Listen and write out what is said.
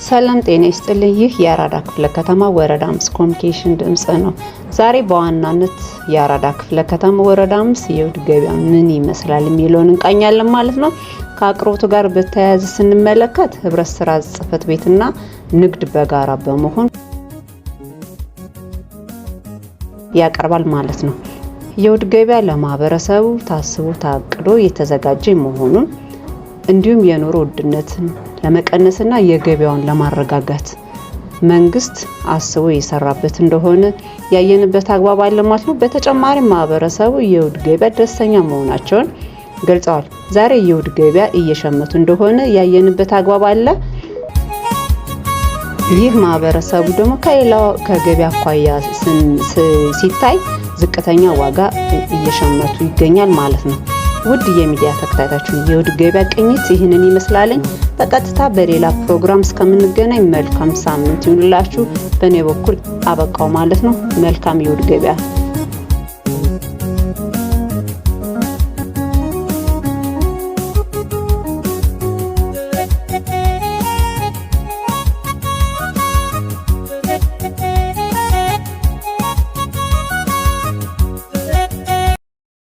ሰላም ጤና ይስጥልኝ። ይህ የአራዳ ክፍለ ከተማ ወረዳ 5 ኮሚኒኬሽን ድምጽ ነው። ዛሬ በዋናነት የአራዳ ክፍለ ከተማ ወረዳ 5 የውድ ገበያ ምን ይመስላል የሚለውን እንቃኛለን ማለት ነው። ከአቅርቦቱ ጋር በተያያዘ ስንመለከት ህብረት ስራ ጽህፈት ቤትና ንግድ በጋራ በመሆን ያቀርባል ማለት ነው። የውድ ገበያ ለማህበረሰቡ ታስቦ ታቅዶ የተዘጋጀ መሆኑን እንዲሁም የኑሮ ውድነትን ለመቀነስና የገበያውን ለማረጋጋት መንግስት አስቦ የሰራበት እንደሆነ ያየንበት አግባብ አለ ማለት ነው። በተጨማሪ ማህበረሰቡ የውድ ገበያ ደስተኛ መሆናቸውን ገልጸዋል። ዛሬ የውድ ገበያ እየሸመቱ እንደሆነ ያየንበት አግባብ አለ። ይህ ማህበረሰቡ ደግሞ ከሌላው ከገበያ አኳያ ሲታይ ዝቅተኛ ዋጋ እየሸመቱ ይገኛል ማለት ነው። ውድ የሚዲያ ተከታታዮች የውድ ገበያ ቅኝት ይህንን ይመስላልኝ። በቀጥታ በሌላ ፕሮግራም እስከምንገናኝ መልካም ሳምንት ይሁንላችሁ። በእኔ በኩል አበቃው ማለት ነው። መልካም የውድ ገበያ